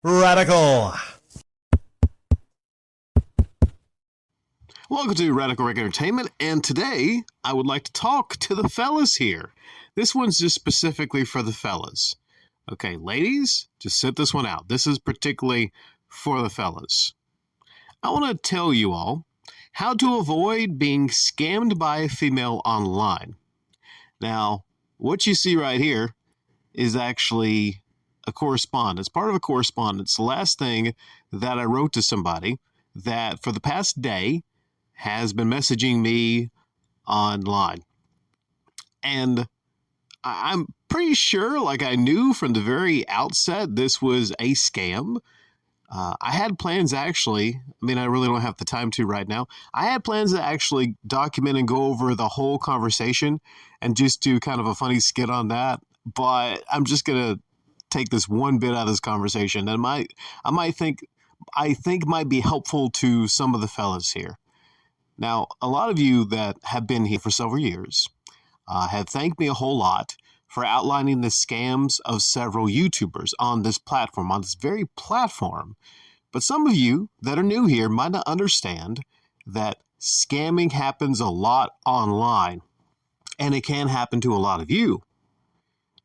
Radical. Welcome to Radical Rec Entertainment, and today I would like to talk to the fellas here. This one's just specifically for the fellas. Okay, ladies, just sit this one out. This is particularly for the fellas. I want to tell you all how to avoid being scammed by a female online. Now, what you see right here is actually a correspondence, part of a correspondence. The last thing that I wrote to somebody that for the past day has been messaging me online. And I'm pretty sure, like I knew from the very outset, this was a scam. I had plans actually, I really don't have the time to right now. I had plans to actually document and go over the whole conversation and just do kind of a funny skit on that. But I'm just going to take this one bit out of this conversation and I think might be helpful to some of the fellas here. Now, a lot of you that have been here for several years have thanked me a whole lot for outlining the scams of several YouTubers on this platform, on this very platform. But some of you that are new here might not understand that scamming happens a lot online, and it can happen to a lot of you.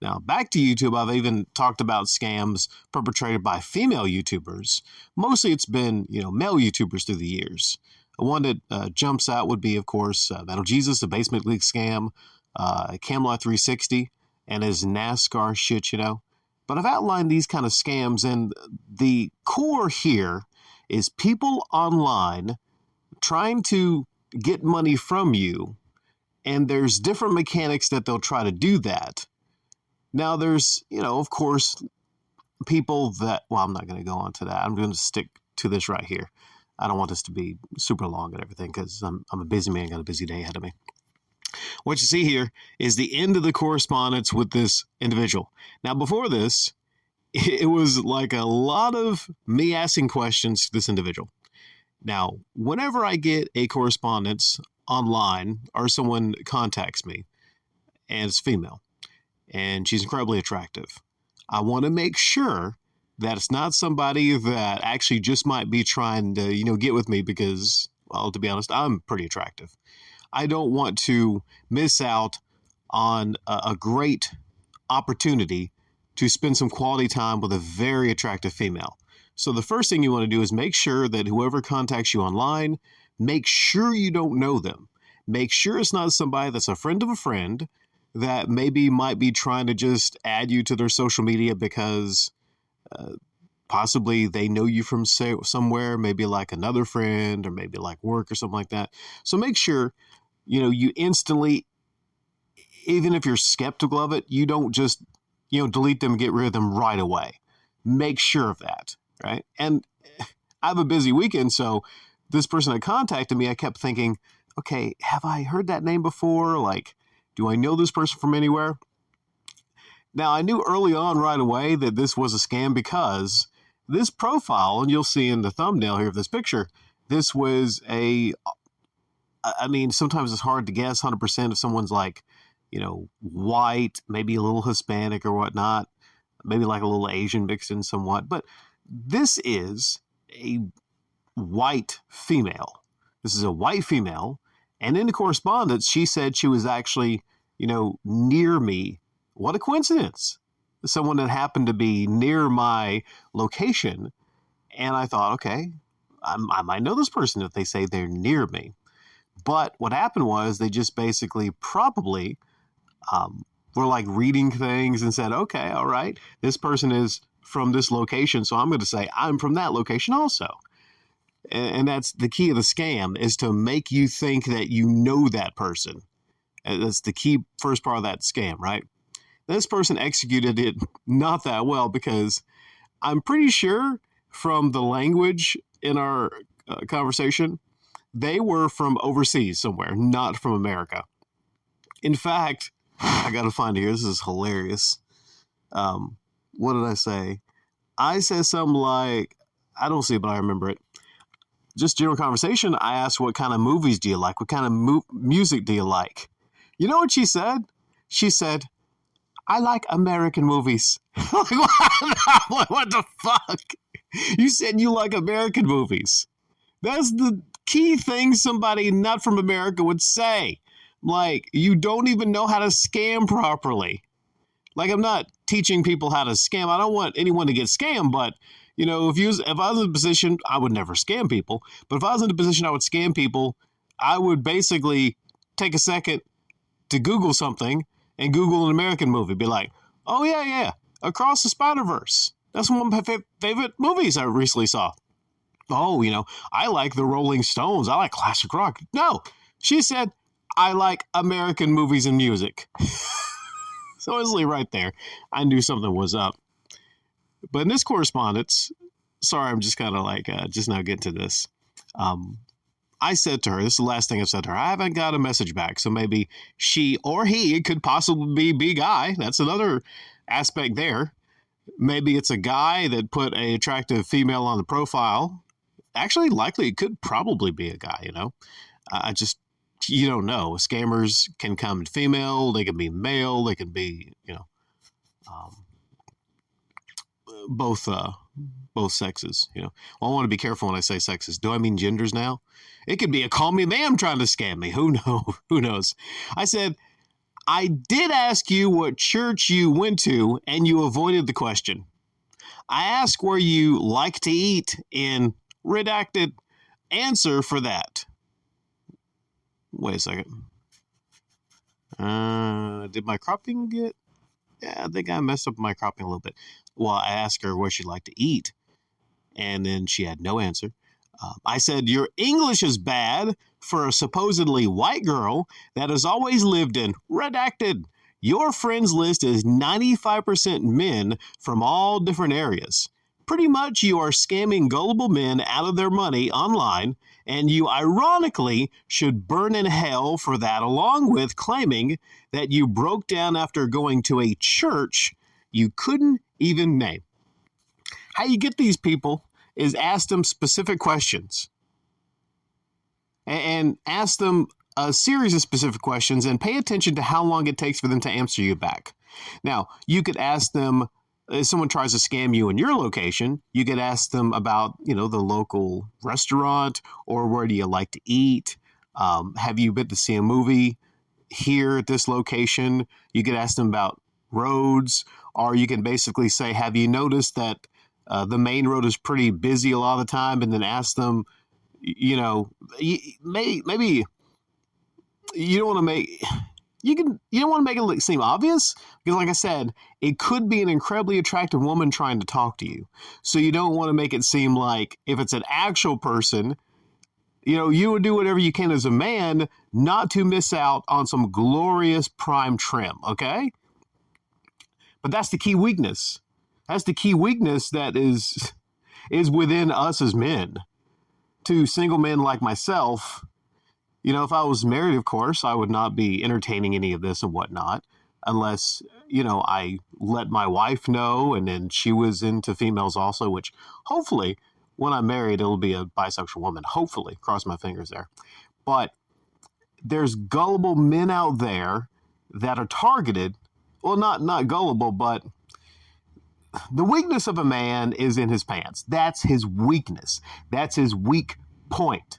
Now, back to YouTube, I've even talked about scams perpetrated by female YouTubers. Mostly it's been, male YouTubers through the years. One that jumps out would be, of course, Metal Jesus, the Basement League scam, Camelot 360, and his NASCAR shit, But I've outlined these kind of scams, and the core here is people online trying to get money from you, and there's different mechanics that they'll try to do that. Now, there's, of course, people that, I'm not going to go on to that. I'm going to stick to this right here. I don't want this to be super long and everything because I'm a busy man, got a busy day ahead of me. What you see here is the end of the correspondence with this individual. Now, before this, it was like a lot of me asking questions to this individual. Now, whenever I get a correspondence online or someone contacts me and it's female and she's incredibly attractive, I want to make sure that it's not somebody that actually just might be trying to, get with me because, to be honest, I'm pretty attractive. I don't want to miss out on a great opportunity to spend some quality time with a very attractive female. So the first thing you want to do is make sure that whoever contacts you online, make sure you don't know them. Make sure it's not somebody that's a friend of a friend that maybe might be trying to just add you to their social media because possibly they know you from somewhere, maybe like another friend or maybe like work or something like that. So make sure, you instantly, even if you're skeptical of it, you don't just, delete them and get rid of them right away. Make sure of that, right? And I have a busy weekend, so this person that contacted me, I kept thinking, okay, have I heard that name before? Like, do I know this person from anywhere? Now, I knew early on right away that this was a scam because this profile, and you'll see in the thumbnail here of this picture, this was sometimes it's hard to guess 100% if someone's like, white, maybe a little Hispanic or whatnot, maybe like a little Asian mixed in somewhat. But this is a white female. This is a white female. And in the correspondence, she said she was actually, near me. What a coincidence. Someone that happened to be near my location. And I thought, okay, I might know this person if they say they're near me. But what happened was they just basically probably were like reading things and said, okay, all right, this person is from this location. So I'm going to say I'm from that location also. And that's the key of the scam, is to make you think that you know that person. And that's the key first part of that scam, right? This person executed it not that well because I'm pretty sure from the language in our conversation, they were from overseas somewhere, not from America. In fact, I got to find it here. This is hilarious. What did I say? I said something like, I don't see it, but I remember it. Just general conversation. I asked, what kind of movies do you like? What kind of music do you like? You know what she said? She said, I like American movies. What the fuck? You said you like American movies. That's the key thing somebody not from America would say. Like, you don't even know how to scam properly. Like, I'm not teaching people how to scam. I don't want anyone to get scammed, but if I was in a position, I would never scam people. But if I was in a position I would scam people, I would basically take a second to Google something and Google an American movie. Be like, oh, yeah, Across the Spider-Verse. That's one of my favorite movies I recently saw. Oh, I like the Rolling Stones. I like classic rock. No, she said, I like American movies and music. So honestly, right there, I knew something was up. But in this correspondence, sorry, I'm just kind of like, just now getting to this. I said to her, this is the last thing I've said to her, I haven't got a message back. So maybe she or he could possibly be guy. That's another aspect there. Maybe it's a guy that put an attractive female on the profile. Actually, likely it could probably be a guy, you don't know. Scammers can come in female, they can be male, they can be, both sexes, Well, I want to be careful when I say sexes. Do I mean genders now? It could be a call me ma'am trying to scam me. Who knows? I said, I did ask you what church you went to, and you avoided the question. I asked where you like to eat in redacted answer for that. Wait a second. Did my cropping get? Yeah, I think I messed up my cropping a little bit. Well, I asked her where she'd like to eat, and then she had no answer. I said, your English is bad for a supposedly white girl that has always lived in redacted. Your friends list is 95% men from all different areas. Pretty much you are scamming gullible men out of their money online, and you ironically should burn in hell for that, along with claiming that you broke down after going to a church you couldn't even name. How you get these people is ask them specific questions and ask them a series of specific questions and pay attention to how long it takes for them to answer you back. Now, you could ask them, if someone tries to scam you in your location, you could ask them about, the local restaurant, or where do you like to eat? Have you been to see a movie here at this location? You could ask them about roads, or you can basically say, have you noticed that the main road is pretty busy a lot of the time? And then ask them, maybe you don't want to make... You don't want to make it seem obvious, because like I said, it could be an incredibly attractive woman trying to talk to you. So you don't want to make it seem like if it's an actual person, you would do whatever you can as a man not to miss out on some glorious prime trim, okay? But that's the key weakness. That's the key weakness that is within us as men. To single men like myself, if I was married, of course, I would not be entertaining any of this and whatnot, unless, I let my wife know, and then she was into females also, which hopefully when I'm married, it'll be a bisexual woman. Hopefully, cross my fingers there. But there's gullible men out there that are targeted. Well, not gullible, but the weakness of a man is in his pants. That's his weakness. That's his weak point.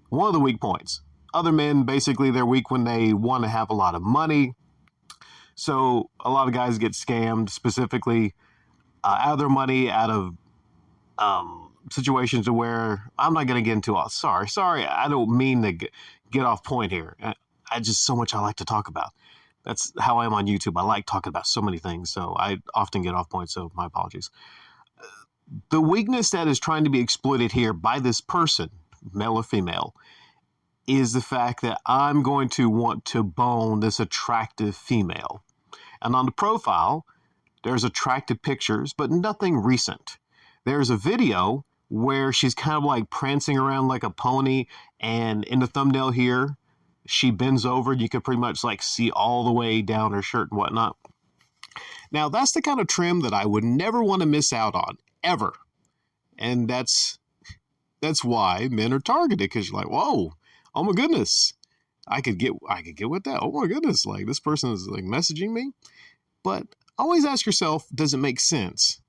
One of the weak points. Other men, basically, they're weak when they want to have a lot of money. So a lot of guys get scammed specifically out of their money, out of situations where I'm not going to get into all. Sorry, I don't mean to get off point here. I just so much I like to talk about. That's how I am on YouTube. I like talking about so many things, so I often get off point, so my apologies. The weakness that is trying to be exploited here by this person, male or female, is the fact that I'm going to want to bone this attractive female. And on the profile, there's attractive pictures, but nothing recent. There's a video where she's kind of like prancing around like a pony, and in the thumbnail here, she bends over. You can pretty much like see all the way down her shirt and whatnot. Now, that's the kind of trim that I would never want to miss out on, ever. And that's why men are targeted, because you're like, whoa, oh my goodness, I could get with that. Oh my goodness, like this person is like messaging me. But always ask yourself, does it make sense?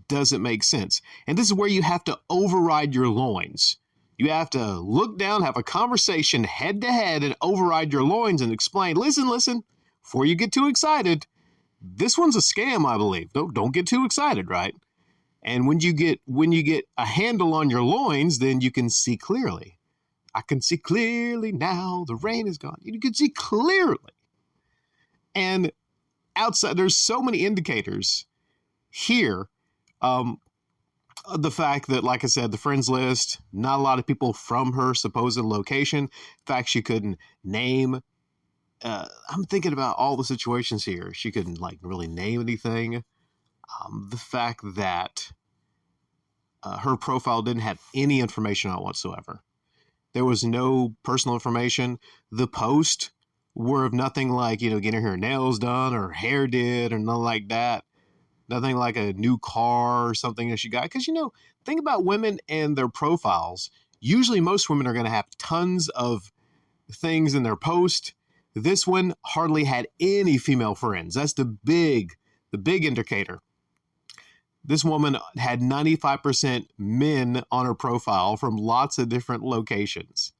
doesn't make sense. And this is where you have to override your loins. You have to look down, have a conversation head to head, and override your loins and explain, listen, before you get too excited, this one's a scam, I believe. Don't get too excited, right? And when you get a handle on your loins, then you can see clearly. I can see clearly now, the rain is gone. You can see clearly. And outside, there's so many indicators here. The fact that, like I said, the friends list, not a lot of people from her supposed location. In fact, she couldn't name. I'm thinking about all the situations here. She couldn't really name anything. The fact that her profile didn't have any information on it whatsoever. There was no personal information. The posts were of nothing like, getting her nails done or hair did or nothing like that. Nothing like a new car or something that she got. Because, think about women and their profiles. Usually most women are going to have tons of things in their post. This one hardly had any female friends. That's the big indicator. This woman had 95% men on her profile from lots of different locations.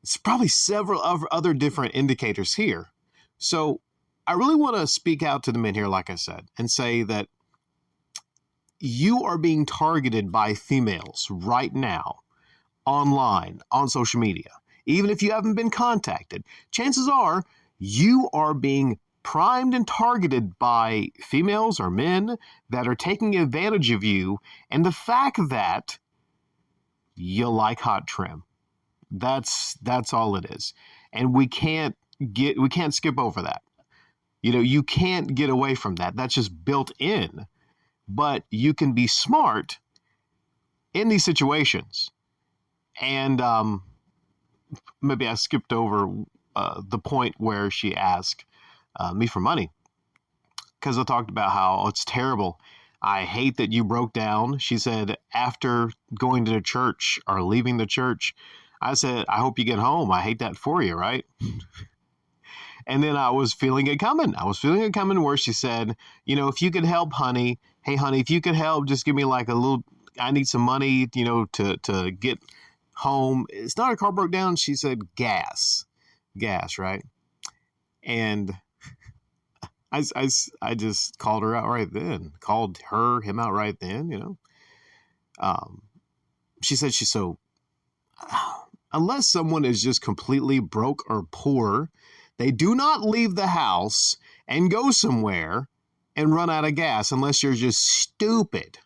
It's probably several other different indicators here. So I really want to speak out to the men here, like I said, and say that you are being targeted by females right now, online, on social media. Even if you haven't been contacted, chances are you are being primed and targeted by females or men that are taking advantage of you, and the fact that you like hot trim. That's all it is. And we can't skip over that. You can't get away from that. That's just built in. But you can be smart in these situations. And maybe I skipped over the point where she asked me for money. Because I talked about how it's terrible. I hate that you broke down. She said, after going to the church or leaving the church, I said, I hope you get home. I hate that for you, right? And then I was feeling it coming. Where she said, if you could help, honey. Hey, honey, if you could help, just give me like a little, I need some money, to get home. It's not her car broke down. She said gas, right? And I just called her out right then, him out right then, She said she's so, unless someone is just completely broke or poor, they do not leave the house and go somewhere and run out of gas unless you're just stupid.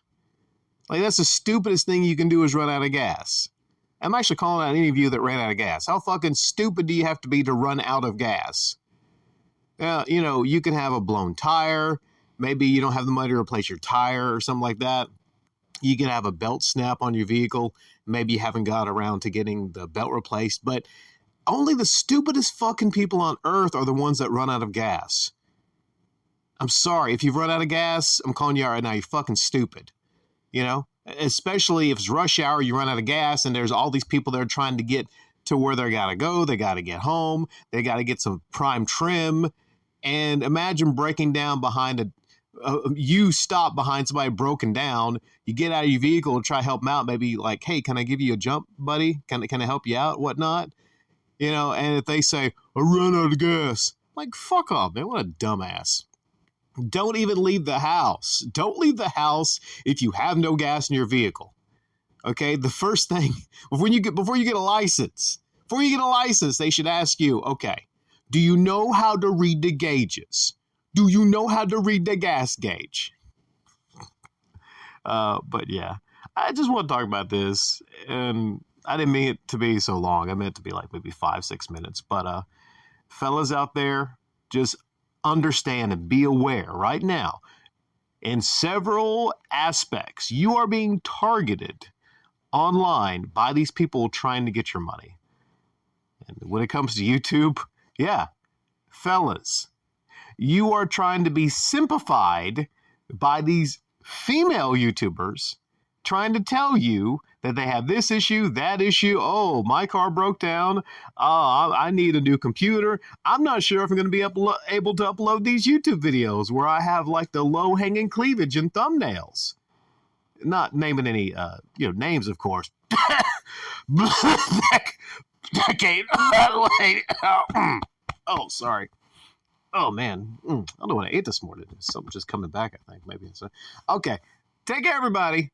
Like, that's the stupidest thing you can do is run out of gas. I'm actually calling out any of you that ran out of gas. How fucking stupid do you have to be to run out of gas? You can have a blown tire. Maybe you don't have the money to replace your tire or something like that. You can have a belt snap on your vehicle. Maybe you haven't got around to getting the belt replaced, but only the stupidest fucking people on earth are the ones that run out of gas. I'm sorry. If you've run out of gas, I'm calling you out right now. You're fucking stupid. Especially if it's rush hour, you run out of gas and there's all these people that are trying to get to where they got to go. They got to get home. They got to get some prime trim. And imagine breaking down behind you stop behind somebody broken down. You get out of your vehicle and try to help them out. Maybe like, hey, can I give you a jump, buddy? Can I help you out? Whatnot. And if they say, I ran out of gas, like, fuck off, man. What a dumbass. Don't even leave the house. Don't leave the house if you have no gas in your vehicle. Okay, the first thing, before you get a license, they should ask you, okay, do you know how to read the gauges? Do you know how to read the gas gauge? But yeah, I just want to talk about this, and I didn't mean it to be so long. I meant it to be like maybe 5-6 minutes. But fellas out there, just understand and be aware right now. In several aspects, you are being targeted online by these people trying to get your money. And when it comes to YouTube, yeah, fellas, you are trying to be simplified by these female YouTubers trying to tell you that they have this issue, that issue. Oh, my car broke down. I need a new computer. I'm not sure if I'm going to be able to upload these YouTube videos where I have like the low hanging cleavage and thumbnails. Not naming any names, of course. Decade. Oh, sorry. Oh man, I don't know what I ate this morning. Something just coming back. I think maybe. Okay, take care, everybody.